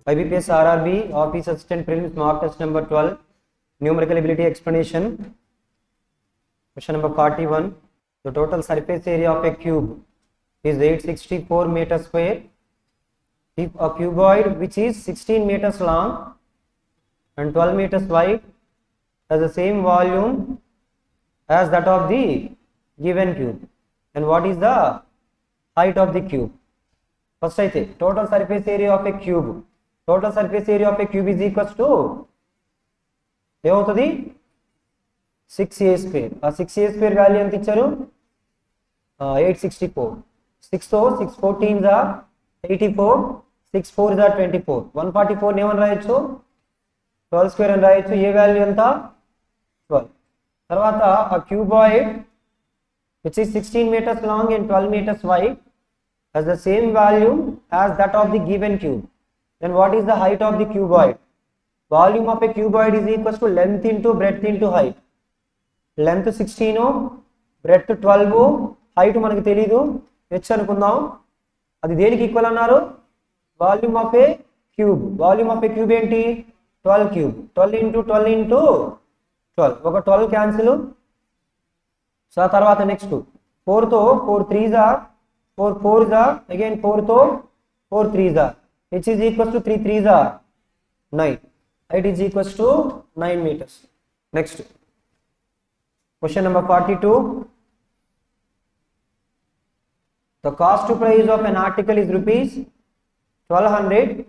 IBPS RRB Office Assistant Prelims Mock Test number 12 Numerical Ability Explanation. Question number 41. The total surface area of a cube is 864 meters square. If a cuboid which is 16 meters long and 12 meters wide has the same volume as that of the given cube, then what is the height of the cube? First I say total surface area of a cube. Total surface area of a cube is equals to ఏమవుతుంది 6a square. ఆ 6a square value ఎంత ఇచ్చారు 864. 6 తో 6 14s are 84, 6 4s are 24. 144 ఏమని రాయొచ్చు 12 square అని రాయొచ్చు. ఏ value ఎంత 12. తర్వాత ఆ cuboid which is 16 meters long and 12 meters wide has the same value as that of the given cube. Then what is the height of the cuboid? Volume of a cuboid is equals to length into breadth into height. Length 16, breadth 12, height మనకు తెలీదు h అనుకుందాం. అది దేనికి equal అన్నారు volume of A cube. Volume of A cube ఏంటి 12 cube. 12 into 12 into 12 ఒక 12 cancel. So ఆ తర్వాత నెక్స్ట్ 4 తో 4 3s are 4 4s are again 4 తో 4 3s are h is equals to 3 3s are 9. Height is equals to 9 meters. Next question number 42. The cost price of an article is rupees 1200.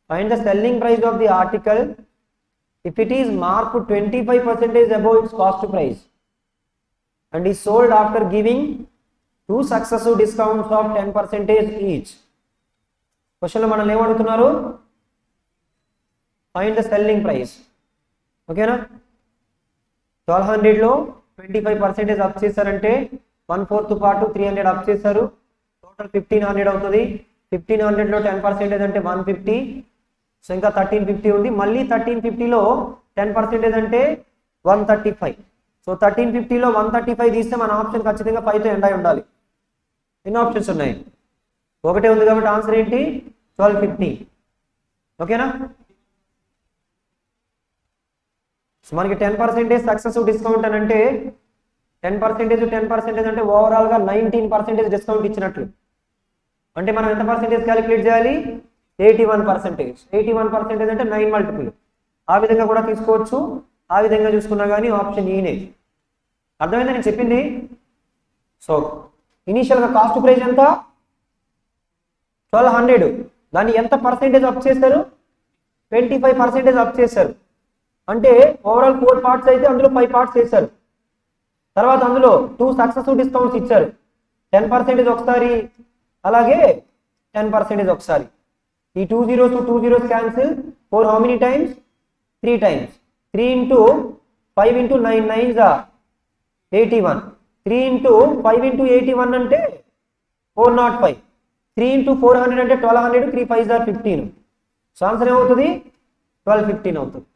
Find the selling price of the article if it is marked 25% above its cost price and is sold after giving two successive discounts of 10% each. Question lo manalem adugutunnaru find the selling price. Okay na 1200 లో 25% up చేశారంటే 1/4 పాటు 300 up చేశారు. Total 1500 అవుతుంది. 1500 లో 10% అంటే 150. So ఇంకా 1350 ఉంది. మళ్ళీ 1350 లో 10% అంటే 135. సో 1350 లో 135 తీస్తే మన ఆప్షన్ ఖచ్చితంగా 5 తో ఎండ్ అయి ఉండాలి. ఎన్ని ఆప్షన్స్ ఉన్నాయి ఒకటే ఉంది కాబట్టి ఆన్సర్ ఏంటి 1250. ఓకేనా సో మనకి 10% సక్సెసివ్ డిస్కౌంట్ అని అంటే 10% అంటే ఓవరాల్ గా 19% డిస్కౌంట్ ఇచ్చినట్లు. అంటే మనం ఎంత పర్సెంటేజ్ క్యాలిక్యులేట్ చేయాలి 81%. 81% అంటే 9 మల్టిపుల్. ఆ విధంగా కూడా తీసుకోవచ్చు. ఆ విధంగా చూసుకున్నా కానీ ఆప్షన్ ఈనే. అర్థమైందా నేను చెప్పింది? సో ఇనీషియల్ గా కాస్ట్ ప్రైస్ ఎంత 1200. దాన్ని ఎంత పర్సెంటేజ్ అప్ చేశారు 25% అప్ చేశారు. అంటే ఓవరాల్ 4 పార్ట్స్ అయితే అందులో 5 పార్ట్స్ చేశారు. తర్వాత అందులో 2 సక్సెసివ్ డిస్కౌంట్స్ ఇచ్చారు. 10% ఒకసారి అలాగే 10% ఒకసారి. ఈ 2 zeros to 2 zeros cancel. 4 how many times 3 times. 3 into 5 into 9 9s are 81. 3 into 5 into 81 అంటే 405. 3 into 400 అంటే 1200. 3 5s are 15. సో ఆన్సర్ ఏమవుతుంది 1215 అవుతుంది.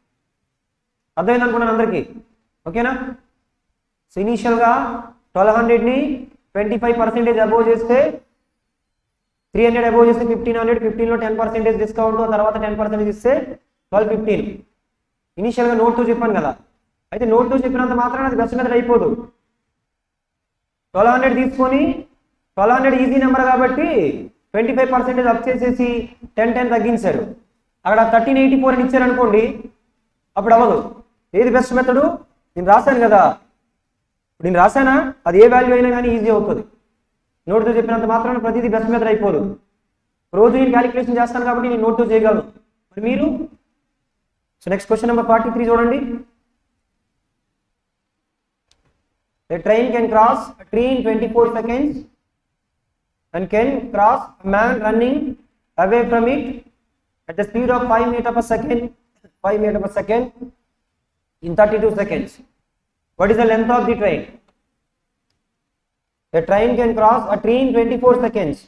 అర్థమైంది అనుకున్నాను అందరికీ. ఓకేనా సో ఇనీషియల్ గా 1200 ని 25% అబోవ్ చేస్తే 300 అబోవ్ చేస్తే 1500. 15 లో 10% డిస్కౌంట్ తర్వాత 10% ఇస్తే 1215. ఇనీషియల్ గా నోట్ తో చెప్పాను కదా. అయితే నోట్ తో చెప్పినంత మాత్రాన అది బెస్ట్ మెథడ్ అయిపోదు. 1200 తీసుకొని 1200 ఈజీ నెంబర్ కాబట్టి 25% అప్ చేసేసి 10 తగ్గించారు. అక్కడ 1384 అని ఇచ్చారు అనుకోండి అప్పుడు అవ్వదు. ఏది బెస్ట్ మెథడ్ నేను రాశాను కదా. ఇప్పుడు నేను రాశానా అది ఏ వాల్యూ అయినా కానీ ఈజీ అవుతుంది. నోట్తో చెప్పినంత మాత్రాన ప్రతిదీ బెస్ట్ మెథడ్ అయిపోదు. రోజు నేను క్యాలిక్యులేషన్ చేస్తాను కాబట్టి నేను నోట్తో చేయగలను. మరి మీరు సో నెక్స్ట్ క్వశ్చన్ నెంబర్ 43 చూడండి. A train can cross a tree in 24 seconds and can cross a man running away from it at the speed of 5 meters per second in 32 seconds. What is the length of the train? A train can cross a tree in 24 seconds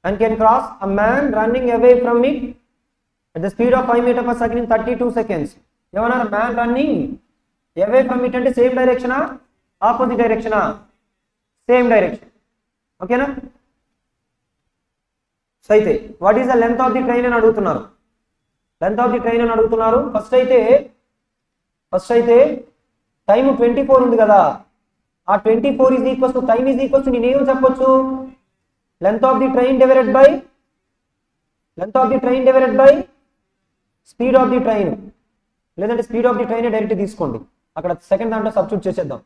and can cross a man running away from it at the speed of 5 meters per second in 32 seconds. ఏమన్నారు man running away from it అంటే same డైరెక్షనా opposite డైరెక్షనా same direction. ఓకేనా so అయితే what is the length of the train అని అడుగుతున్నారు. Length of the train అని అడుగుతున్నారు. First అయితే time 24 ఉంది కదా, ఆ 24 is equals to time is equals to నేనేం చెప్పొచ్చు, length of the train divided by speed of the train, లేదంటే speed of the train direct తీసుకోండి, అక్కడ సెకండ్ దాంట్లో సబ్స్టిట్యూట్ చేసేద్దాం.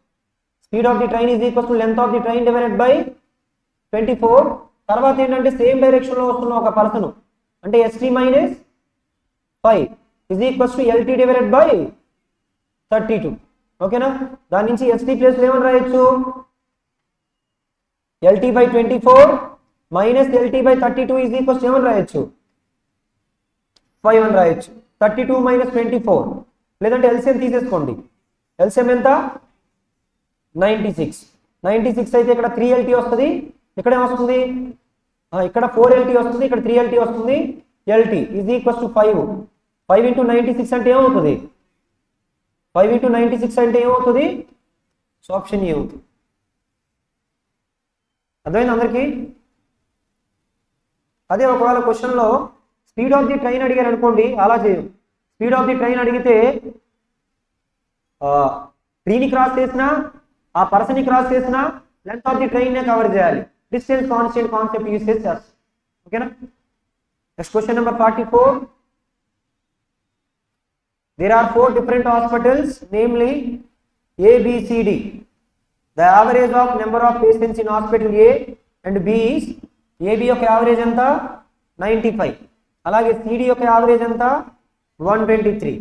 Speed of the train is equals to length of the train divided by 24. తర్వాత ఏంటంటే same direction లో వస్తున్న ఒక పర్సన్ అంటే ST minus 5 is equals to LT divided by 32. ఓకేనా, దాని నుంచి ST ప్లేస్ ఏమని రాయొచ్చు, LT by 24 minus LT by 32 is equals ఏమని రాయొచ్చు, 5 అని రాయొచ్చు. 32 మైనస్ 24, లేదంటే LCM తీసేసుకోండి. LCM ఎంత, 96. 96 అయితే ఇక్కడ 3LT వస్తుంది, ఇక్కడ ఏమొస్తుంది, ఇక్కడ 4LT వస్తుంది, ఇక్కడ 3LT వస్తుంది. LT is equals to 5. 5 into 96 అంటే ఏమవుతుంది, 5 ఇంటూ 96 అంటే ఏమవుతుంది, సో ఆప్షన్ ఏ అవుతుంది. అర్థమైంది అందరికీ? అదే ఒకవేళ క్వశ్చన్లో స్పీడ్ ఆఫ్ ది ట్రైన్ అడిగారు అనుకోండి, అలా చేయం. స్పీడ్ ఆఫ్ ది ట్రైన్ అడిగితే ట్రీని క్రాస్ చేసినా, ఆ పర్సన్ని క్రాస్ చేసినా లెంత్ ఆఫ్ ది ట్రైన్నే కవర్ చేయాలి. డిస్టెన్స్ కాన్స్టెంట్ కాన్సెప్ట్ యూజ్ చేసి చేస్తాం. ఓకేనా, next question number 44. There are 4 different hospitals, namely A, B, C, D. The average of number of patients in hospital A and B is, AB యొక్క average ఎంత 95, అలాగే CD యొక్క average ఎంత 123.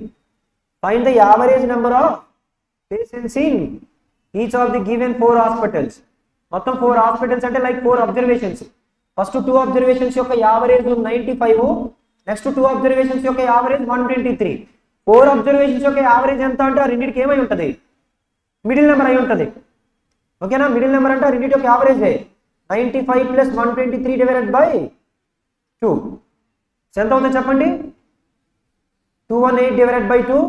Find the average number of patients in each of the given 4 hospitals. మొత్తం 4 hospitals అంటే like 4 observations. First 2 observations యొక్క average 95, next 2 observations యొక్క average 123. 4 observations యొక్క యావరేజ్ ఎంత అంటే ఆ రెండింటికి ఏమై ఉంటుంది, మిడిల్ నెంబర్ అయి ఉంటుంది. ఓకేనా, మిడిల్ నెంబర్ అంటే ఆ రెండింటి యొక్క యావరేజ్ 95 ప్లస్ 123 డివైడెడ్ బై 2 ఎంత అవుతుంది చెప్పండి, 218 డివైడెడ్ బై 2.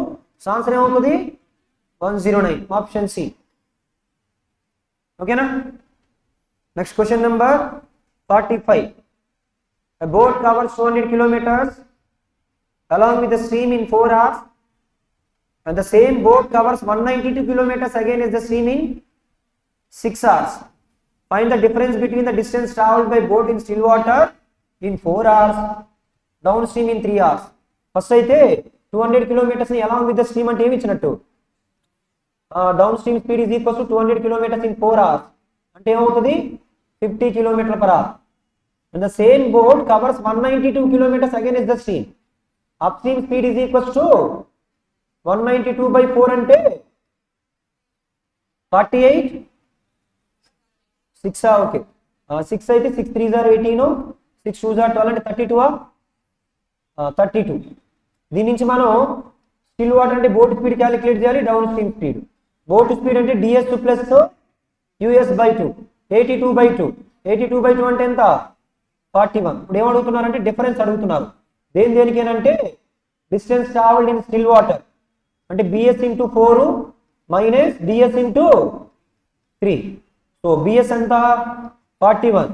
ఆన్సర్ ఏమవుతుంది 109, ఆప్షన్ సి. ఓకేనా, next question number 45. A boat covers 200 kilometers along with the stream in 4 hours, and the same boat covers 192 kilometers again as the stream in 6 hours. Find the difference between the distance traveled by boat in still water in 4 hours, downstream in 3 hours. First అయితే 200 kilometers ని along with the stream అంటే ఏమి ఇచ్చినట్టు, downstream speed is equals to 200 kilometers in 4 hours అంటే ఏమవుతుంది 50 km/h. and the same boat covers 192 kilometers again as the stream. upstream speed is equals to 192 by 4 అంటే 48, 6 okay 6 అయితే 6 3s are 18, 6 2s are 12 అంటే 32 32. దీని నుంచి మనం స్టిల్ వాటర్ అంటే boat speed calculate చేయాలి, down stream speed. Boat speed అంటే ds plus us by 2, 82 by 2. 82 by 2 అంటే ఎంత 41. ఇప్పుడు ఏం అడుగుతున్నారంటే డిఫరెన్స్ అడుగుతున్నారు. దేనికేనంటే distance travelled in still water అంటే bs into 4 minus ds into 3. So bs ఎంత 41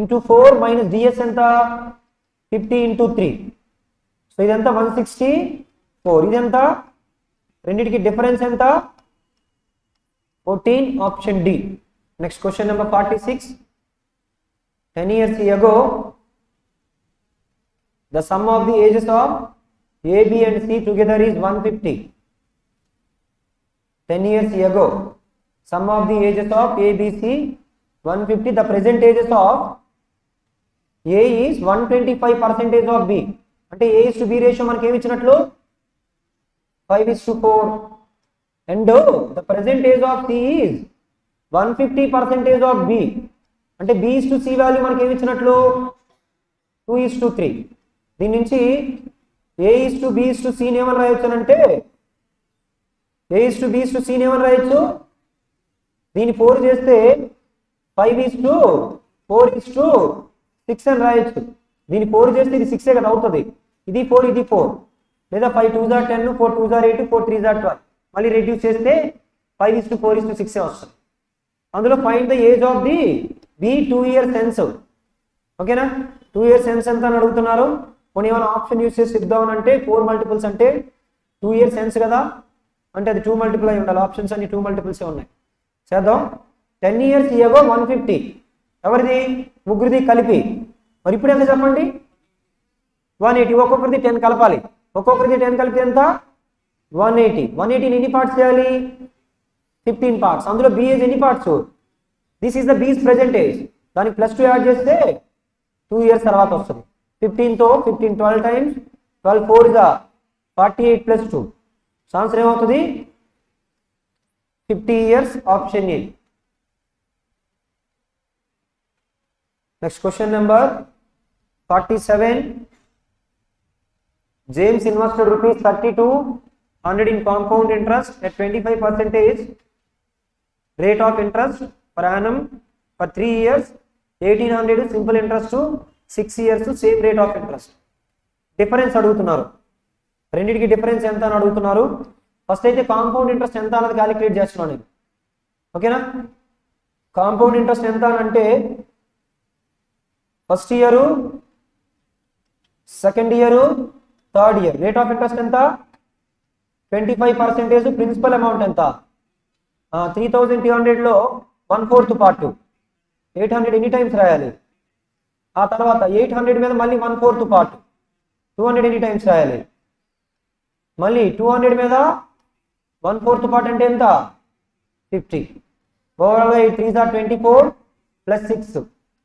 ఇంటూ 4 మైనస్ ds ఎంత 50 ఇంటూ 3. సో ఇదంతా 164. ఇదెంత, రెండింటికి డిఫరెన్స్ ఎంత 14, option D. Next question number 46. 10 years ago the sum of the ages of A, B and C together is 150. 10 years ago sum of the ages of A, B, C 150. The present ages of A is 125% of B. అంటే A is to B ratio మనకి ఏమి ఇచ్చినట్లు 5:4. and the present age of C is 150% of B. అంటే B is to C value మనకి ఏమి ఇచ్చినట్లు 2:3. దీని నుంచి A is to B is to C ఏమని రాయొచ్చు అంటే A is to B is to C ఏమని రాయొచ్చు, దీన్ని 4 చేస్తే 5:4:6 అని రాయొచ్చు. దీన్ని 4 చేస్తే ఇది 6 కదా అవుతుంది, ఇది 4 ఇది 4, లేదా 5 2s are 10, 4 2s are 8, 4 3s are 12. మళ్ళీ రెడ్యూస్ చేస్తే 5:4:6 వస్తుంది. అందులో find the age of the B 2 years hence. ఓకేనా, 2 years hence ఎంత అని అడుగుతున్నారు. కొన్ని ఏమైనా ఆప్షన్ యూస్ చేసి ఇద్దామని అంటే 4 multiples అంటే 2 years hence కదా, అంటే అది 2 multiple అయి ఉండాలి. ఆప్షన్స్ అన్ని 2 multiples ఉన్నాయి. చేద్దాం. 10 years ago 150 ఎవరిది, ముగ్గురిది కలిపి. మరి ఇప్పుడు ఎంత చెప్పండి, 180. ఒక్కొక్కరిది 10 కలపాలి. ఒక్కొక్కరిది 10 కలిపి ఎంత, 180. 180 ఎన్ని పార్ట్స్ చేయాలి, 15 parts. అందులో బి ఏజ్ ఎన్ని పార్ట్స్, దిస్ ఈస్ ద బీస్ ప్రెజెంట్ ఏజ్. దానికి +2 యాడ్ చేస్తే 2 years తర్వాత వస్తుంది. 15 తో 15 12 times 12 4 is 48 + 2. ఆన్సర్ ఏమవుతుంది, 50 years, option A. Next question number 47. James invested ₹3200 in compound interest at 25% rate of interest per annum for 3 years, 1800 simple interest to 6 years to same rate of interest. Difference అడుగుతున్నారు, రెండింటికి difference ఎంత అని అడుగుతున్నారు. First అయితే compound interest ఎంత అన్నది calculate చేస్తున్నాను నేను. ఓకేనా, కాంపౌండ్ ఇంట్రెస్ట్ ఎంత అని అంటే first year, second year, third year. Rate of interest ఎంత, 25%. ప్రిన్సిపల్ అమౌంట్ ఎంత, 3200లో 1/4 పార్ట్ 800 ఎన్ని టైమ్స్ రాయాలి. ఆ తర్వాత 800 మీద మళ్ళీ 1/4 పార్ట్ 200 ఎన్ని టైమ్స్ రాయాలి. మళ్ళీ 200 మీద 1/4 పార్ట్ అంటే ఎంత, 50. ఓవరాల్గా 8 3s are 24 + 6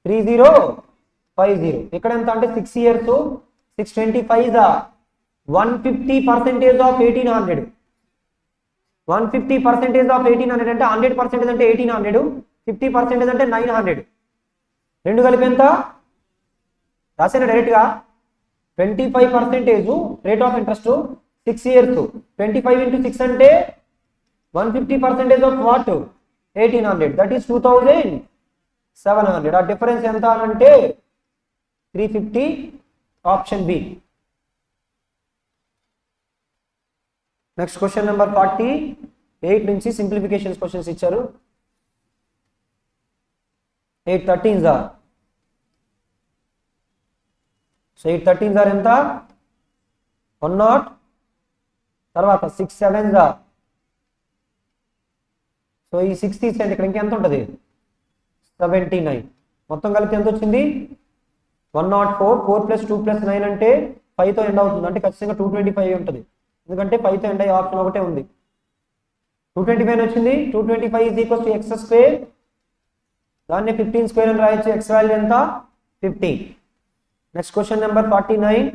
3050. ఇక్కడ ఎంత అంటే 6 years 625 is 150% of 1800. 150% of 1800 అంటే 100% అంటే 1800, 50% అంటే 900. రెండు కలిపి ఎంత రాసేనా డైరెక్ట్గా, 25% rate of interest 6 years. 25 into 6 అంటే 150% of what, 1800. That is 2700. ఆ డిఫరెన్స్ ఎంత అంటే 350, option B. Next question number 48 నుంచి సింప్లిఫికేషన్స్ క్వశ్చన్స్ ఇచ్చారు. 8 13s are. So 8 13s are ఎంత, 100. తర్వాత 6 7s are. సో ఈ 6 తీసేయండి, ఇక్కడ ఇంకెంత ఉంటుంది, 79. మొత్తం కలిపి ఎంత వచ్చింది, 104. 4 + 2 + 9 అంటే 5తో ఎండ్ అవుతుంది, అంటే ఖచ్చితంగా 225 ఉంటుంది. ఎందుకంటే 5తో ఎండ్ అయ్యే ఆప్షన్ ఒకటే ఉంది. 225 వచ్చింది. 225 = x². దాన్ని 15² అని రాయొచ్చు. x వాల్యూ ఎంత, 15. Next question number 49.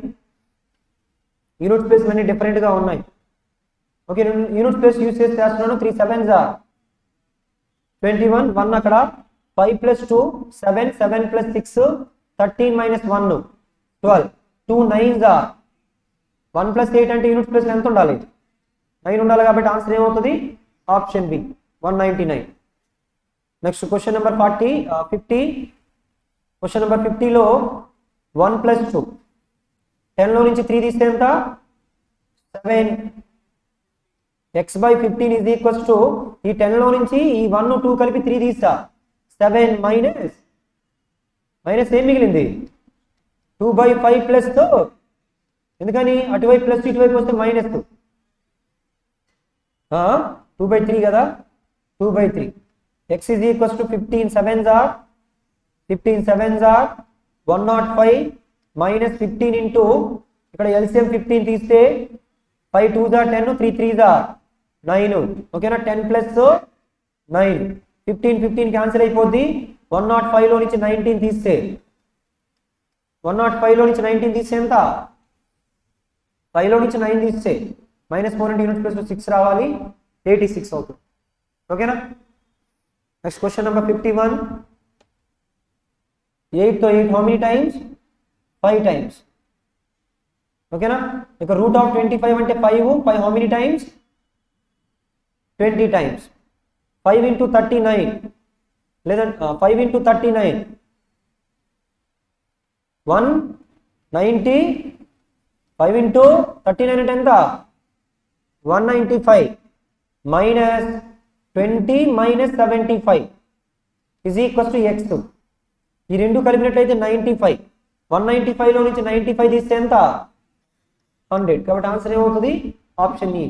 Unit place అన్ని డిఫరెంట్ గా ఉన్నాయి. ఓకే, యూనిట్ ప్లేస్ యూస్ చేసి చేస్తున్నాను. 3 7s are 21. 1 అక్కడ, 5 + 2 7, 7 + 6 13 - 1 12. 2 9s are 1 + 8 అంటే యూనిట్ ప్లేస్ ఎంత ఉండాలి, 9 ఉండాలి. కాబట్టి ఆన్సర్ ఏమవుతుంది, option B 199. Next question number 50. Question number 50లో 1 + 2 10లో నుంచి 3 తీస్తే ఎంత, 7. x/15 is equals to ఈ 10లో నుంచి ఈ 1 2 కలిపి 3 తీస్తా, 7 మైనస్ ఏం మిగిలింది, 2/5 ప్లస్. ఎందుకని అటువైపు ప్లస్ ఇటువైపు వస్తే మైనస్, 2/3 కదా, 2/3. x is equals to 15 7s are 105 minus 15 into ఇక్కడ LCM 15 తీస్తే 5 2s are 10, 3 3s are 9. ఓకేనా, 10 + 9 15 క్యాన్సిల్ అయిపోద్ది. 105 లో నుంచి 19 తీస్తే 105 లో నుంచి 19 తీస్తే ఎంత, 5 లో నుంచి 9 తీస్తే -4 అంటే యూనిట్ ప్లేస్ 6 రావాలి, 86 అవుతుంది. ఓకేనా. Next question number 51. 8 తో 8 హౌ మెనీ టైమ్స్, 5 టైమ్స్. ఓకేనా, ఇక రూట్ ఆఫ్ 25 అంటే 5 how many times, 20 times. 5 into 39 లేదంటే 5 into 39 190. 5 into 39 అంటే ఎంత, 195 minus 20 minus 75 is equals to x. ఈ రెండు కలిపినట్లయితే 95. 195 లో నుంచి 95 తీస్తే ఎంత 100. కాబట్టి ఆన్సర్ ఏమవుతుంది option E.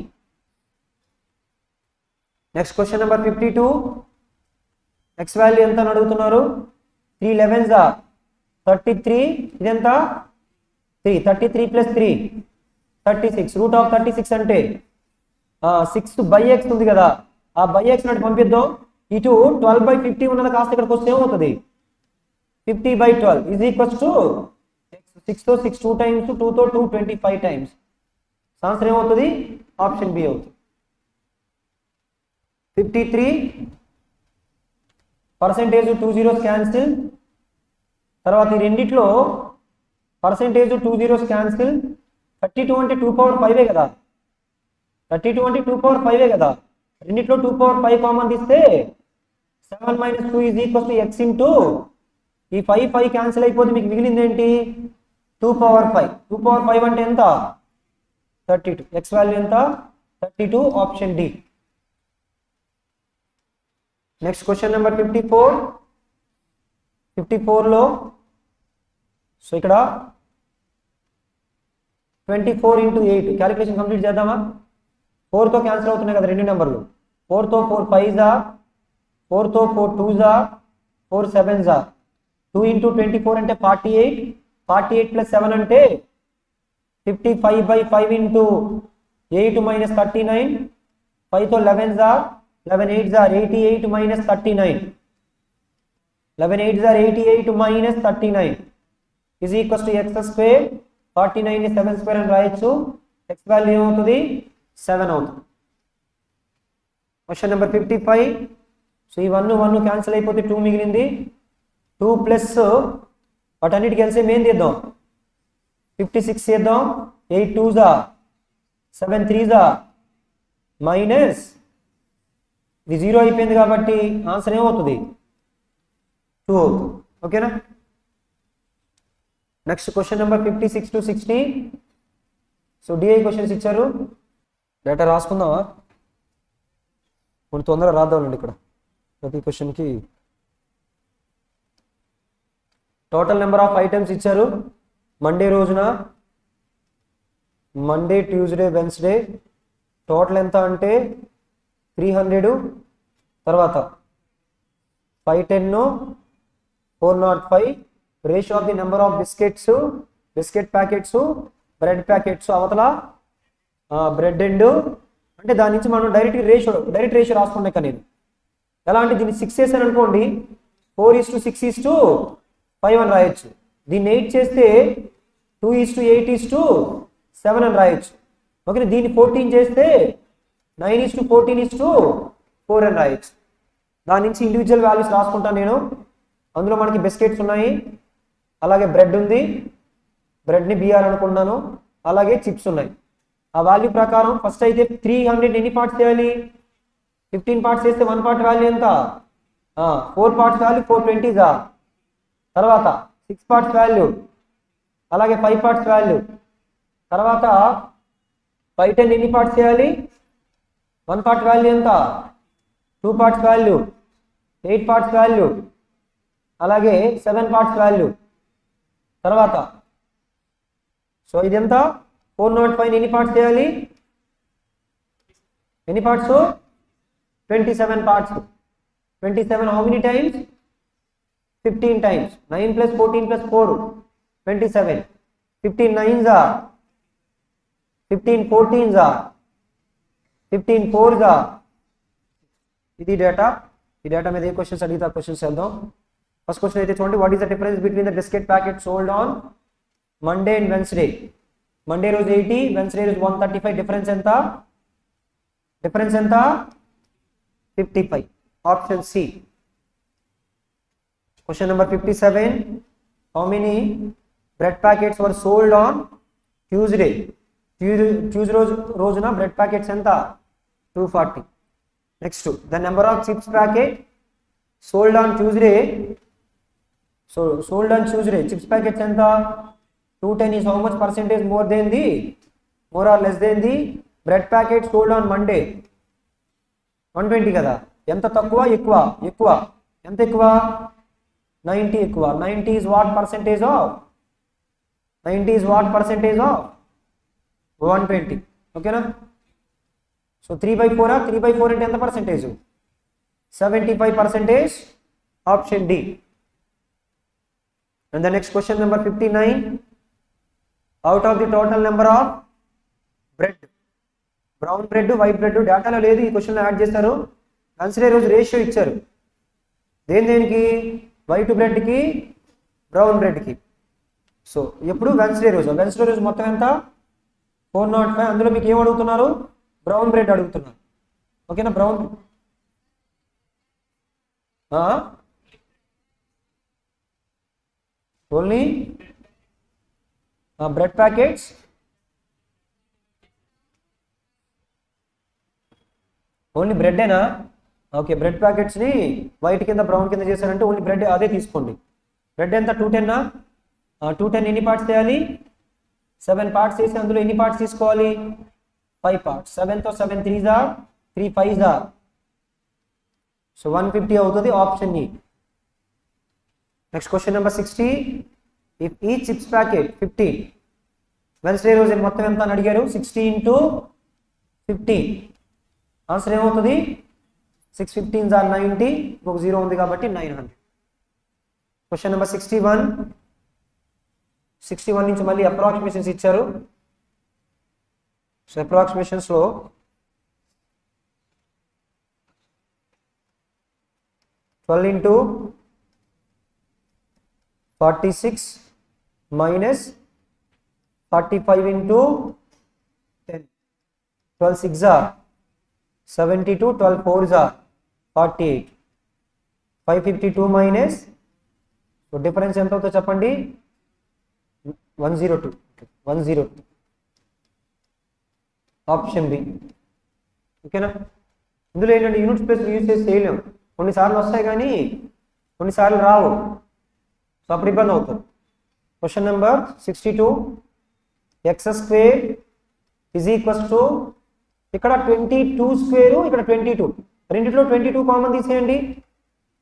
Next question number 52. X value ఎంత అని అడుగుతున్నారు. 3 11s 33. ఇదెంత 3. 33 + 3 36. రూట్ ఆఫ్ 36 అంటే 6/x ఉంది కదా, ఆ x నాటి పంపిద్దాం. ఇటు 12/50 ఉన్నది కాస్త ఇక్కడికి వస్తే ఏమవుతుంది 50/12 ఈజ్ ఈక్వల్స్ టు 6తో 6 2 టైమ్స్, 2తో 2 25 టైమ్స్. ఆన్సర్ ఏమవుతుంది ఆప్షన్ బి అవుతుంది. 53 పర్సెంటేజ్ 2 zeros క్యాన్సిల్. తర్వాత ఈ రెండిట్లో పర్సెంటేజ్ 2 zeros క్యాన్సిల్. 32 అంటే 2/5 కదా, 32 అంటే 2/5 కదా. రెండిట్లో 2/5 కామన్ తీస్తే 7 - 2 is equals to x into ఈ 5 క్యాన్సిల్ అయిపోతే మీకు మిగిలింది ఏంటి 2/5. 2/5 అంటే ఎంత 32. ఎక్స్ వాల్యూ ఎంత 32. Option D. Next question number 54. 54లో సో ఇక్కడ 24 × 8 క్యాలిక్యులేషన్ కంప్లీట్ చేద్దామా. 4తో క్యాన్సిల్ అవుతున్నాయి కదా రెండు నెంబర్లు. 4తో 4 5s, 4తో 4 2s, 4 7s. 2 × 24 అంటే 48. 48 + 7 అంటే 55/5 × 8 - 39. 5తో 11s, 11 8s 88 - 39. 11 8s 88 - 39 is equals to x². 49 ని 7² అని రాయొచ్చు. ఎక్స్ వాల్యూ ఏమవుతుంది 7 అవుతుంది. Question number 55. సో ఈ 1 క్యాన్సిల్ అయిపోతే 2 మిగిలింది. 2 ప్లస్ వాటన్నిటికి కలిసి ఏం తీద్దాం 56 చేద్దాం. 8 2s 7 3s మైనస్ ఇది 0 అయిపోయింది కాబట్టి ఆన్సర్ ఏమవుతుంది 2 అవుతుంది. ఓకేనా. Next question number 56 to 60. So DI questions ఇచ్చారు. డేటా రాసుకుందామా, కొంచెం తొందరగా రాద్దామండి. ఇక్కడ ప్రతి క్వశ్చన్కి టోటల్ నెంబర్ ఆఫ్ ఐటమ్స్ ఇచ్చారు. మండే రోజున మండే ట్యూస్డే వెన్స్డే టోటల్ ఎంత అంటే 300. తర్వాత 510 405. Ratio of the number of biscuit packets bread packets అవతల బ్రెడ్ ఎండ్ అంటే దాని నుంచి మనం డైరెక్ట్ రేషియో రాసుకుంటే కానీ ఎలా అంటే దీన్ని 6 చేశాను అనుకోండి 4:6:5 అని రాయొచ్చు. దీన్ని 8 చేస్తే 2:8:7 అని రాయొచ్చు. ఓకే. దీన్ని 14 చేస్తే 9:14:4 అని రాయొచ్చు. దాని నుంచి ఇండివిజువల్ వాల్యూస్ రాసుకుంటాను నేను. అందులో మనకి బిస్కెట్స్ ఉన్నాయి, అలాగే బ్రెడ్ ఉంది, బ్రెడ్ని బిఆర్ అనుకున్నాను, అలాగే చిప్స్ ఉన్నాయి. ఆ వాల్యూ ప్రకారం ఫస్ట్ అయితే 300 ఎన్ని పార్ట్స్ చేయాలి 15 పార్ట్స్ చేస్తే 1 పార్ట్ వాల్యూ ఎంత 4 పార్ట్స్ వాల్యూ 420s. తర్వాత 6 పార్ట్స్ వాల్యూ, అలాగే 5 పార్ట్స్ వాల్యూ. తర్వాత 510 ఎన్ని పార్ట్స్ చేయాలి 1 పార్ట్ వాల్యూ ఎంత 2 పార్ట్స్ వాల్యూ, 8 పార్ట్స్ వాల్యూ, అలాగే 7 పార్ట్స్ వాల్యూ. తర్వాత సో ఇది ఎంత 405 ఎన్ని పార్ట్స్ చేయాలి ఎన్ని parts 27 parts. 27 how many times 15 times. 9 + 14 + 4 27. 15 9s 15 14s 15 4s. ఇది డేటా. ఈ డేటా మీద ఏ క్వశ్చన్స్ అడిగితే ఆ క్వశ్చన్స్ వెళ్దాం. ఫస్ట్ క్వశ్చన్ అయితే చూడండి. What is the difference between the biscuit packet sold on Monday and Wednesday. Monday రోజు 80, వెన్స్డే రోజు 135. డిఫరెన్స్ ఎంత 55. Option C. Question number 57. How many bread packets were sold on Tuesday. Tuesday రోజున bread packets ఎంత 240. Next the number of chips packet sold on Tuesday. So sold on Tuesday chips packets ఎంత 210 is how much percentage more or less than the bread packet sold on Monday 120 కదా. ఎంత తక్కువ ఎక్కువ ఎంత ఎక్కువ 90 ఎక్కువ. 90 is what percentage of 90 is what percentage of 120? ఓకేనా? So 3/4 3/4 అంటే ఎంత percentage? 75% option D. And the next question number 59, out of the total number of bread, brown bread white bread డేటాలో లేదు, ఈ క్వశ్చన్లో యాడ్ చేస్తారు. కన్సిడర్ రోజు రేషియో ఇచ్చారు దేనికి, వైట్ బ్రెడ్కి బ్రౌన్ బ్రెడ్కి. సో ఎప్పుడు వెన్స్డే రోజు మొత్తం ఎంత 405. అందులో మీకు ఏం అడుగుతున్నారు? బ్రౌన్ బ్రెడ్ అడుగుతున్నారు. ఓకేనా? Brown only bread packets, only బ్రెడ్డేనా? ఓకే, బ్రెడ్ ప్యాకెట్స్ని వైట్ కింద బ్రౌన్ కింద చేశారంటే ఓన్లీ బ్రెడ్ అదే తీసుకోండి. బ్రెడ్ ఎంత 210? 210 ఎన్ని పార్ట్స్ చేయాలి? 7 పార్ట్స్ చేసి అందులో ఎన్ని పార్ట్స్ తీసుకోవాలి? 5 పార్ట్స్. 7తో 7 3s are 3 5s are, so 150 అవుతుంది, option E. Next question number 60, if ఈ చిప్స్ ప్యాకెట్ 15, వెన్స్డే రోజు మొత్తం ఎంత అని అడిగారు? 60 into 15, ఆన్సర్ ఏమవుతుంది? 6 15s are 90, ఒక 0 ఉంది కాబట్టి 900. క్వశ్చన్ నెంబర్ 61 నుంచి మళ్ళీ అప్రాక్సిమేషన్స్ ఇచ్చారు. సో అప్రాక్సిమేషన్స్లో twelve into 46 minus 45 into 10, 12 6s are 72, 12 4s are 48, 552 minus, so difference ఎంత అవుతుందో చెప్పండి? 102, ఆప్షన్ బి. ఓకేనా? ఇందులో ఏంటంటే యూనిట్ ప్లేస్ యూజ్ చేసి చేయలేము, కొన్నిసార్లు వస్తాయి కానీ కొన్నిసార్లు రావు, సో అప్పుడు ఇబ్బంది అవుతుంది. Question number 62, X square is equals to, ఇక్కడ 22 స్క్వేర్, ఇక్కడ 22, రెండిట్లో 22 కామన్ తీసేయండి.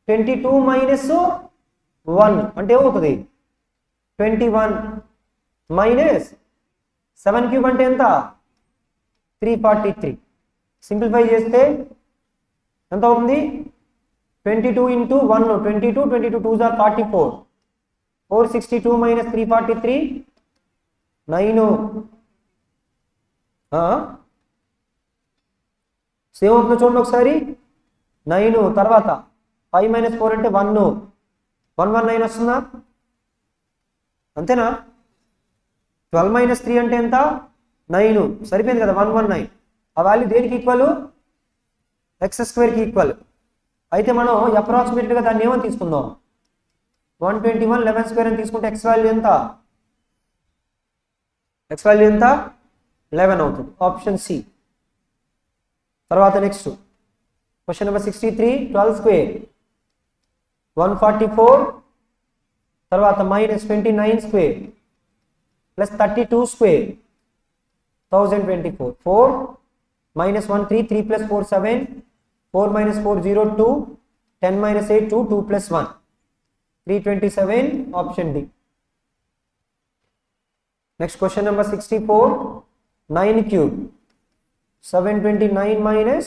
22 మైనస్ 1 అంటే ఏమవుతుంది? 21 మైనస్ 7 క్యూబ్ అంటే ఎంత? 343. సింప్లిఫై చేస్తే ఎంత అవుతుంది? 22 into 1, 22, 22 2s are 44, 462 minus 343, 9. Same అవుతుందో చూడండి ఒకసారి. 9 తర్వాత 5 minus 4 అంటే 1, 119 వస్తుందా? అంతేనా? 12 minus 3 అంటే ఎంత? 9, సరిపోయింది కదా, 119. ఆ వాల్యూ దేనికి ఈక్వల్? X స్క్వేర్కి equal. అయితే మనం అప్రాక్సిమేట్గా దాన్ని ఏమని తీసుకుందాం? 121 11 స్క్వేర్ అని తీసుకుంటే ఎక్స్ వాల్యూ ఎంత? 11 అవుతుంది, ఆప్షన్ సి. తర్వాత నెక్స్ట్ క్వశ్చన్ నెంబర్ 63, 12 స్క్వేర్ 144, తర్వాత minus 29 square plus 32 square 1024, 4 minus 1 3, 3 plus 4 7, 4 minus 4 0 2, 10 minus 8 2, 2 plus 1 327, option D. Next question number 64, 9 cube 729 minus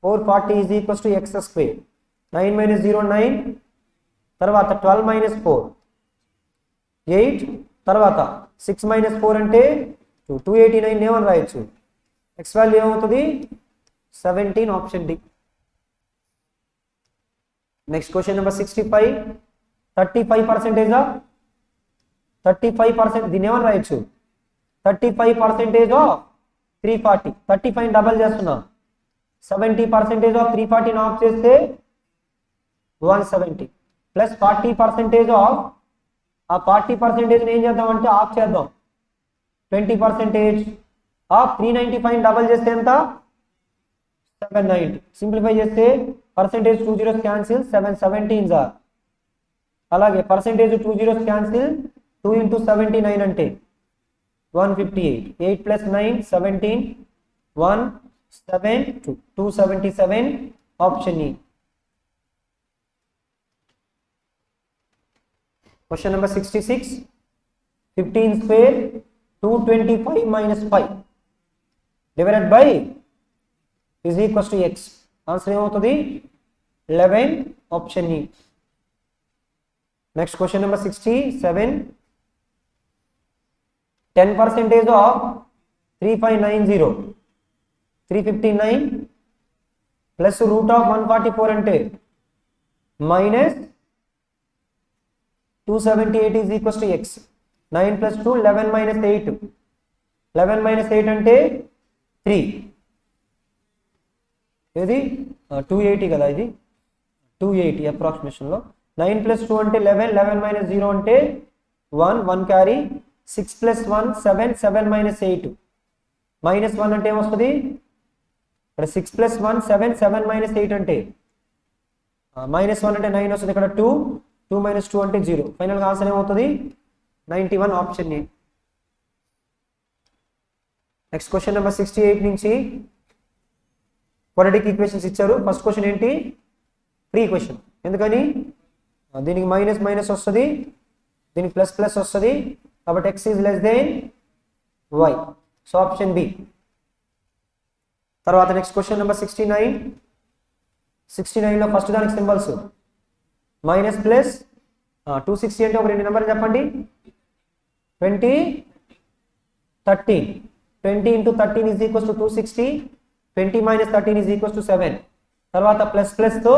440 is equals to x square. 9 minus 0 9, తర్వాత 12 minus 4 8, తర్వాత 6 minus 4 అంటే 289 ఏమని రాయొచ్చు? x value ఏమవుతుంది? 17, option D. Next question number 65, 35%, 35%, దీన్ని ఏమని రాయొచ్చు? 35% of 340, 35 double చేస్తున్నా, 70% ఆఫ్ 340 ఆఫ్ చేస్తే 170 ప్లస్ 40% ఆఫ్, ఆ 40% ఏం చేద్దాం అంటే ఆఫ్ చేద్దాం, 20% ఆఫ్ 395 డబల్ చేస్తే ఎంత? 790. సింప్లిఫై చేస్తే percentage 2 zeros cancel, 7 17s are, అలాగే పర్సెంటేజ్ 2 zeros క్యాన్సిల్, 2 into 79 అంటే 158, 8 plus 9 17, 1 7 2, 277, ఆప్షన్ ఈ. Question number 66, 15 square 225 minus 5 divided by is equals to x. Answer ఏమవుతుంది 11 option E. Next question number 67. 10% of 3590 359 plus root of 144 అంటే minus 278 is equals to x. 9 plus 2 11 minus 8 11 minus 8 అంటే 3 ఇది 280 కదా, ఇది 280 approximation లో. 9 plus 2 అంటే 11 11 minus 0 అంటే 1 1 carry 6 plus 1 7 7 minus 8 minus 1 అంటే ఏమొస్తుంది ఇక్కడ 6 plus 1 7 7 minus 8 అంటే minus 1 అంటే 9 వస్తుంది. ఇక్కడ 2 2 minus 2 అంటే 0. ఫైనల్ గా ఆన్సర్ ఏమవుతుంది 91 option A. Next question number 68 నుంచి క్వాడ్రాటిక్ ఈక్వేషన్స్ ఇచ్చారు. ఫస్ట్ క్వశ్చన్ ఏంటి, ఫ్రీ క్వశ్చన్. ఎందుకని దీనికి మైనస్ మైనస్ వస్తుంది, దీనికి ప్లస్ ప్లస్ వస్తుంది, కాబట్టి x is less than y. So option B. తర్వాత నెక్స్ట్ క్వశ్చన్ నెంబర్ 69 లో ఫస్ట్ దానికి సింబల్స్ మైనస్ ప్లస్ 260 అంటే ఒక రెండు నెంబర్ చెప్పండి. 20 13 20 into 13 is equals to 260. 20 minus 13 is equals to 7. తర్వాత ప్లస్ ప్లస్ తో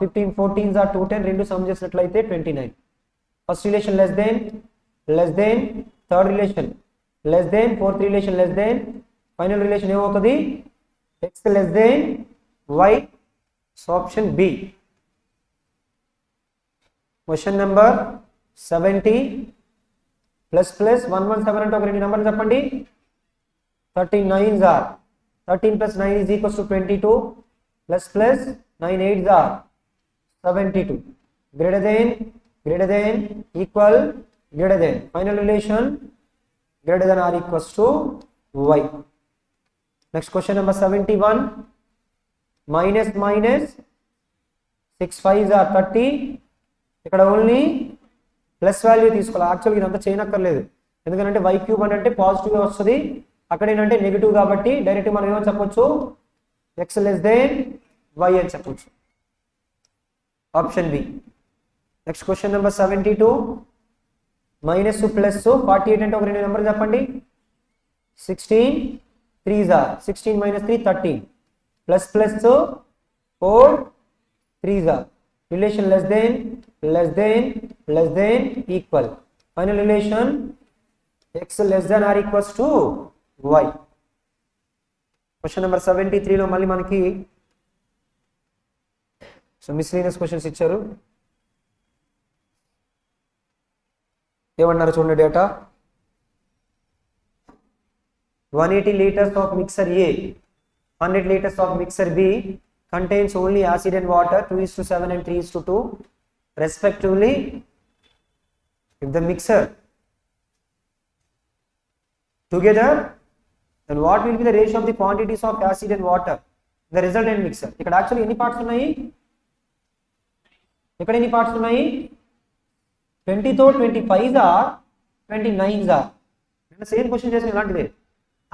15 14 are 210 రెండు సమ్ చేసినట్లయితే 29. First relation less than third relation less than fourth relation less than final relation ఏమవుతుంది x less than y. So option B. Question number 70 plus plus 117 అంటే ఒక రెండు number చెప్పండి. 13 9s are 13 plus 9 is equals to 22 plus plus 9 8s are 72. Greater than equal greater than final relation greater than or equals to y. Next question number 71. Minus 6 5s are 30. ఇక్కడ only plus value తీసుకోవాలి. యాక్చువల్గా ఇదంతా చేయనక్కర్లేదు, ఎందుకంటే y cube అంటే positive వస్తుంది, అక్కడ ఏంటంటే negative కాబట్టి డైరెక్ట్ మనం ఏమని చెప్పొచ్చు x లెస్ దెన్ y అని చెప్పొచ్చు. Option B. Next question number 72. Minus plus 48 అంటే ఒక రెండు నెంబర్ చెప్పండి. 16 3s are 16 minus 3 13 plus plus 4 3s are relation less than equal final relation x less than or equals to y. Question number 73 లో మళ్ళీ మనకి so miscellaneous questions ఇచ్చారు. ఏమన్నారు చూడండి data. 180 liters of mixture A, 100 liters of mixture B contains only acid and water 2:7 and 3:2 respectively. If the mixture together, then what will be the ratio of the quantities of acid and water in the resultant mixture? ఇక్కడ actually ఎన్ని parts ఉన్నాయి, ఇక్కడ ఎన్ని parts ఉన్నాయి 20 తో 25s are 29s are. నేను same question చేసిన ఇలాంటిదే,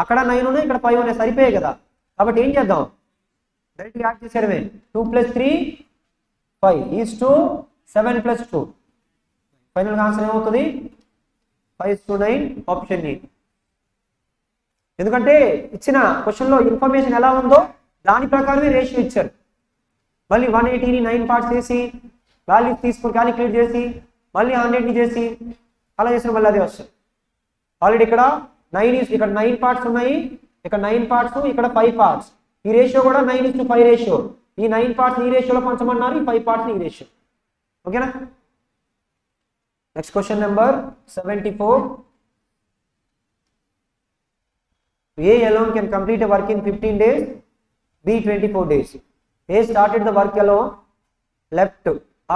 అక్కడ 9 ఉన్నాయి ఇక్కడ 5 ఉన్నాయి, సరిపోయాయి కదా. కాబట్టి ఏం చేద్దాం, డైరెక్ట్ యాడ్ చేసేయడమే. 2 + 3 5 is to 7 + 2. ఫైనల్ ఆన్సర్ ఏమవుతుంది 5:9 ఆప్షన్ ఏ. ఎందుకంటే ఇచ్చిన క్వశ్చన్లో ఇన్ఫర్మేషన్ ఎలా ఉందో దాని ప్రకారమే రేషియో ఇచ్చారు. మళ్ళీ 180ని 9 పార్ట్స్ చేసి వాల్యూస్ తీసుకుని క్యాలిక్యులేట్ చేసి మళ్ళీ 100ని చేసి అలా చేసిన మళ్ళీ అదే వస్తుంది. ఆల్రెడీ ఇక్కడ 9 పార్ట్స్ ఉన్నాయి, ఇక్కడ 9 పార్ట్స్, ఇక్కడ 5 పార్ట్స్. ఈ రేషియో కూడా 9:5 రేషియో. ఈ 9 పార్ట్స్ ఈ రేషియోలో పంచమన్నారు, ఈ 5 పార్ట్స్ ఈ రేషియో. ఓకేనా. Next question number 74. A alone can complete a work in 15 days, B 24 days. A started the work alone, left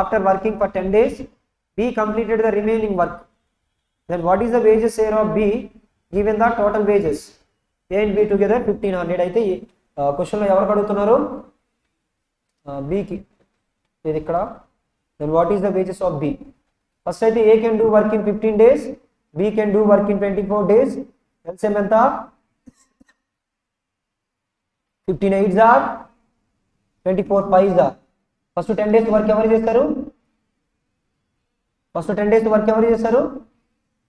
after working for 10 days. B completed the remaining work. Then what is the wages share of B given the total wages? A and B together 1500. అయితే question లో ఎవరు అడుగుతున్నారు, B కి. ఇది ఇక్కడ. Then what is the wages of B? First అయితే A can do work in 15 days, B can do work in 24 days. LCM ఎంత? 15 8s are 24 5s are. First 10 days work ఎవరు చేస్తారు? ఫస్ట్ 10 days వర్క్ ఎవరు చేస్తారు?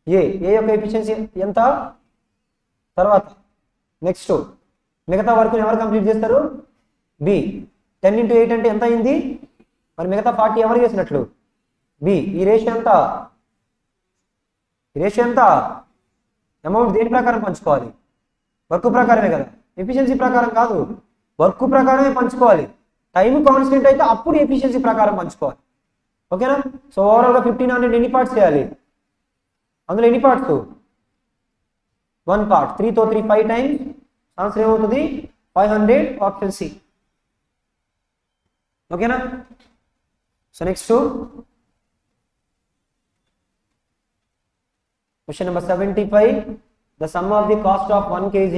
ఏ యొక్క efficiency ఎంత? తర్వాత next మిగతా వర్క్ ఎవరు కంప్లీట్ చేస్తారు? బి. 10 into 8 అంటే ఎంత అయింది? మరి మిగతా 40 ఎవరు చేసినట్లు? బి. ఈ రేషియో ఎంత? అమౌంట్ దేని ప్రకారం పంచుకోవాలి? వర్క్ ప్రకారమే కదా, ఎఫిషియన్సీ ప్రకారం కాదు. వర్క్ ప్రకారమే పంచుకోవాలి. టైం కాన్స్టెంట్ అయితే అప్పుడు ఎఫిషియన్సీ ప్రకారం పంచుకోవాలి. ఓకేనా? సో ఓవరాల్గా 1500 ఎన్ని పార్ట్స్ చేయాలి? అందులో ఎన్ని పార్ట్స్? 1 part. 3 తో 3 5 times. ఆన్సర్ ఏమవుతుంది? 500. Option C. ఓకేనా? So next question number 75. The sum of the cost of 1 kg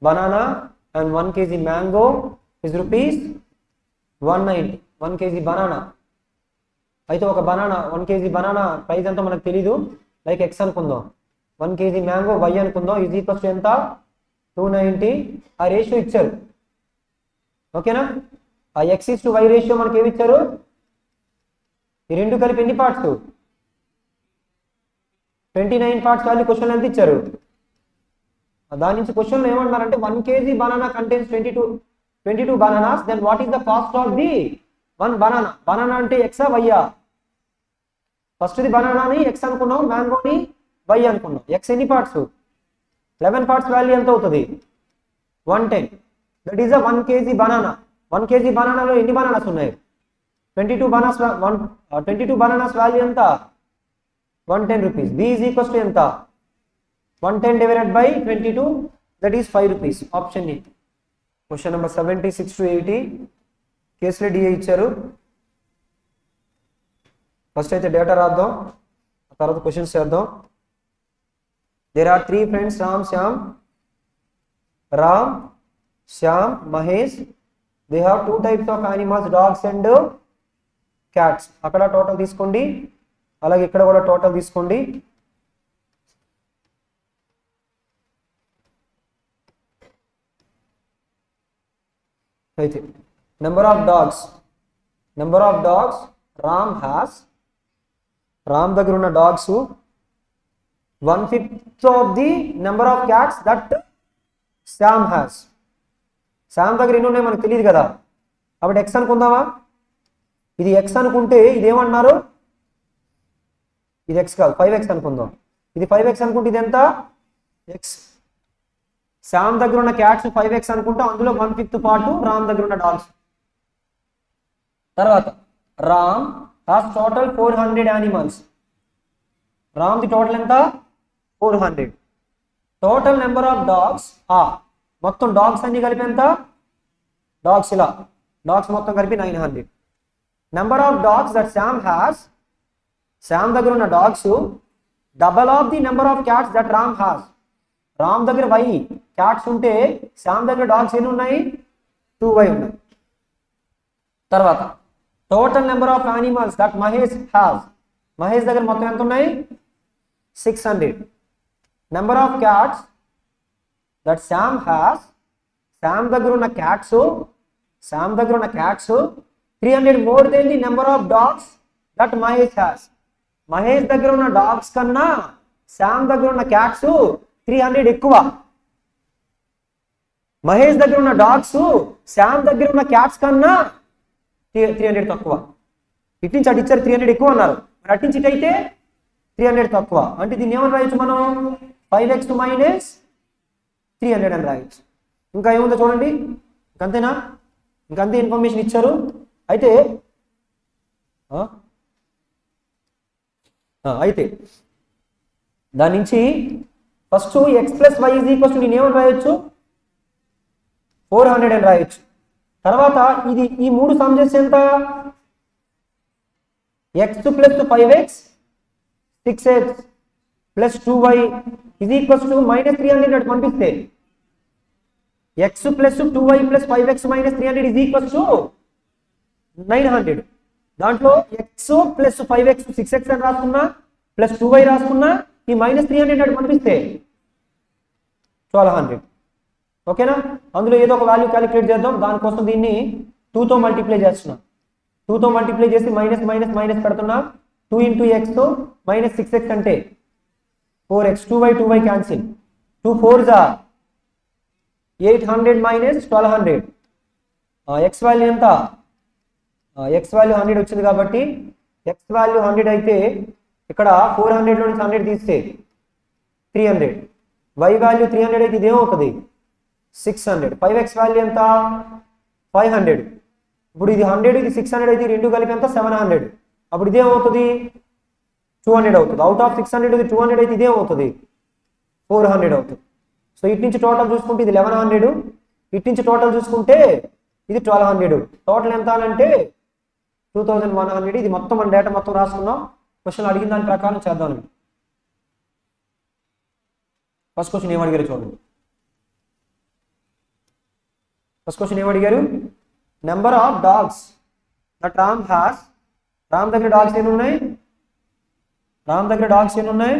banana and 1 kg mango is rupees 190. 1 kg banana. అయితే ఒక బనానా 1 kg బనానా ప్రైస్ ఎంతో మనకు తెలీదు. లైక్ x అనుకుందాం, 1 kg mango y అనుకుందాం. Is equals to ఎంత? 290. ఆ ratio ఇచ్చారు. ఓకేనా? ఆ x is to y ratio మనకి ఏమి ఇచ్చారు? ఈ రెండు కలిపి ఎన్ని పార్ట్స్? 29 పార్ట్స్ వాల్యూ క్వశ్చన్ ఎంత ఇచ్చారు? దాని నుంచి క్వశ్చన్ ఏమంటున్నారంటే 1 kg banana contains 22 bananas, then what is the cost of the one banana? Banana అంటే x ఆ y ఆ? ఫస్ట్ ది బనానాని x అనుకున్నాం, మ్యాంగోని y అనుకున్నాం. x ఎన్ని పార్ట్స్? 11 పార్ట్స్ వాల్యూ ఎంత అవుతుంది? 110. That is a 1 kg banana. 1 kg బనానాలో ఎన్ని బనానాస్ ఉన్నాయి? 22 బనానాస్ వాల్యూ ఎంత? 110 rupees. B is equals to ఎంత? 110 divided by 22, that is 5 rupees. Option E. Question number 76 to 80. కేసులో డిఏ ఇచ్చారు. ఫస్ట్ అయితే డేటా రాద్దాం, ఆ తర్వాత క్వశ్చన్స్ చేద్దాం. There are 3 friends, Ram, Shyam, Mahesh. They have 2 types of animals, dogs and cats. అక్కడ టోటల్ తీసుకోండి, అలాగే ఇక్కడ కూడా టోటల్ తీసుకోండి. అయితే number of dogs Ram has. Ram దగ్గర ఉన్న dogs 1/5 of the number of cats that Shyam has. Shyam దగ్గర ఎన్ని ఉన్నాయి మనకు తెలియదు కదా, కాబట్టి ఎక్స్ అనుకుందామా? ఇది ఎక్స్ అనుకుంటే ఇది ఏమన్నారు? ఇది ఎక్స్ కాదు, 5x అనుకుందాం. ఇది 5x అనుకుంటే ఇది ఎంత? ఎక్స్. శ్యామ్ దగ్గర ఉన్న క్యాట్స్ 5x అనుకుంటాం, అందులో 1/5 పార్ట్ రామ్ దగ్గర ఉన్న డాగ్స్. తర్వాత Ram has total 400 animals. Ram the total ఎంత? 400. టోటల్ నెంబర్ ఆఫ్ డాగ్స్ మొత్తం డాగ్స్ అన్ని కలిపి ఎంత? డాగ్స్ ఇలా డాగ్స్ మొత్తం కలిపి 900. Number of dogs that Shyam has. Shyam దగ్గర ఉన్న dogs double of the number of cats that Ram has. Ram దగ్గర y క్యాట్స్ ఉంటే శ్యామ్ దగ్గర డాగ్స్ ఎన్ని ఉన్నాయి? 2y ఉన్నాయి. తర్వాత total number of animals that Mahesh has. Mahesh దగ్గర మొత్తం ఎంత ఉన్నాయి? 600. Number of cats that Shyam has. Shyam దగ్గర ఉన్న cats 300 more than the number of dogs that Mahesh has. Mahesh దగ్గర ఉన్న డాగ్స్ కన్నా శ్యామ్ దగ్గర ఉన్న క్యాట్స్ 300 ఎక్కువ. మహేష్ దగ్గర ఉన్న డాగ్స్ శ్యామ్ దగ్గర ఉన్న క్యాట్స్ కన్నా 300 తక్కువ. ఇటు నుంచి అటు ఇచ్చారు 300 ఎక్కువ అన్నారు, మరి అటు నుంచి ఇటు అయితే 300 తక్కువ. అంటే దీన్ని ఏమని రాయొచ్చు మనం? 5x మైనస్ 300 అని రాయొచ్చు. ఇంకా ఏముందో చూడండి, ఇంకంతేనా? ఇంకంతే ఇన్ఫర్మేషన్ ఇచ్చారు. అయితే దాని నుంచి first x plus y is equals to నేను ఏమని రాయొచ్చు? 400 అని రాయొచ్చు. తర్వాత ఇది ఈ మూడు సమ్ చేస్తే ఎంత? x plus 5x 6x plus 2y is equals to minus 300 అని పంపిస్తే x plus 2y plus 5x minus 300 is equals to 900. దాంట్లో ఎక్స్ ప్లస్ 5x 6x అని రాసుకున్నా ప్లస్ 2y రాసుకున్నా ఈ -300 అటు పంపిస్తే 1200. ఓకేనా? అందులో ఏదో ఒక వాల్యూ క్యాలిక్యులేట్ చేద్దాం. దానికోసం దీన్ని 2తో మల్టిప్లై చేస్తున్నా. 2తో మల్టిప్లై చేసి మైనస్ మైనస్ మైనస్ పెడుతున్నా. 2 × x -6x అంటే 4x, 2y cancel. 2 4s are 800 - 1200. x value ఎంత? x వాల్యూ 100 వచ్చింది కాబట్టి x వాల్యూ 100 అయితే ఇక్కడ 400 లో నుంచి 100 తీస్తే 300. y వాల్యూ 300 అయితే ఇదేమవుతుంది? 600. 5x వాల్యూ ఎంత? 500. ఇప్పుడు ఇది 100 ఇది 600 అయితే రెండు కలిపి ఎంత? 700. అప్పుడు ఇదేమవుతుంది? 200 అవుతుంది. అవుట్ ఆఫ్ 600 ఇది 200 అయితే ఇదేమవుతుంది? 400 అవుతుంది. సో ఇటు నుంచి టోటల్ చూసుకుంటే ఇది 1100, ఇటు నుంచి టోటల్ చూసుకుంటే ఇది 1200. టోటల్ ఎంత అంటే 2100. ఇది మొత్తం మన డేటా మొత్తం రాసుకున్నాం. క్వశ్చన్ అడిగిన దాని ప్రకారం చేద్దామండి. ఫస్ట్ క్వశ్చన్ ఏం అడిగారు చూడండి. ఫస్ట్ క్వశ్చన్ ఏం అడిగారు? Number of dogs that Ram has. Ram దగ్గర డాగ్స్ ఎన్ని ఉన్నాయి? రామ్ దగ్గర డాగ్స్ ఎన్ని ఉన్నాయి?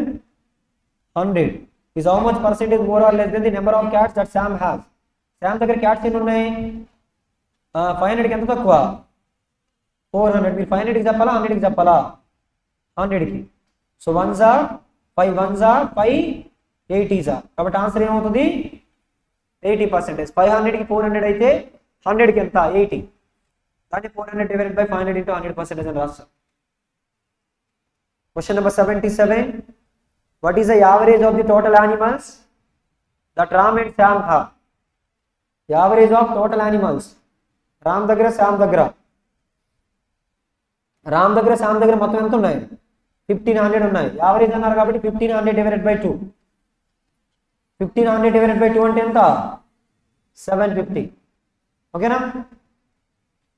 100. is how much percentage more or less than the number of cats that Sam has. Sam దగ్గర క్యాట్స్ ఎన్ని ఉన్నాయి? 500 కి ఎంత తక్కువ? 400. మీరు 500 కి చెప్పాలా 100 కి చెప్పాలా? 100 కి. So 1s are 5 1s are 5 80s are. కాబట్టి ఆన్సర్ ఏమవుతుంది? 80%. 500 కి 400 అయితే 100 కి ఎంత? 80. దాన్ని 400 divided by 500 into 100% అని రాస్తాం. Question number 77. What is the average of the total animals that Ram and Sam have? The average of total animals. Ram దగ్గర Sam దగ్గర. Ram దగ్గర Sam దగ్గర మొత్తం ఎంత ఉన్నాయి? 1500 ఉన్నాయి. యావరేజ్ అన్నారు కాబట్టి 1500 divided by 2. 1500 divided by 2 అంటే ఎంత? 750. ఓకేనా?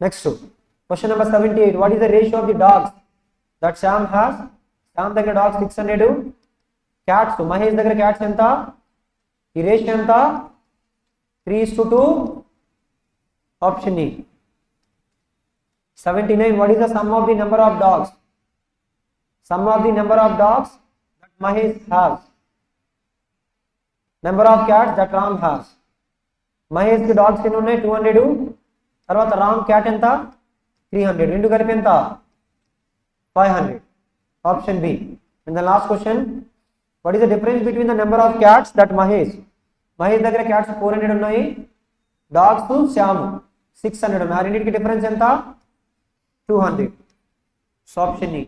Next question number 78. What is the ratio of the dogs that Sam has? Sam దగ్గర డాగ్స్ 600. క్యాట్స్ మహేష్ దగ్గర క్యాట్స్ ఎంత? ఈ రేషియో ఎంత? 3:2. Option E. 79. What is the sum of the number of dogs? Sum of the number of dogs that Mahesh has. Number of cats that Ram has. Mahesh కి dogs ఎన్ని ఉన్నాయి? 200. తర్వాత Ram cat ఎంత? 300. రెండు కలిపి ఎంత? 500. Option B. And the last question. What is the difference between the number of cats that Mahesh దగ్గర cats 400 ఉన్నాయి, డాగ్స్ శ్యామ్ 600 ఉన్నాయి. రెండింటికి డిఫరెన్స్ ఎంత? 200. So option E.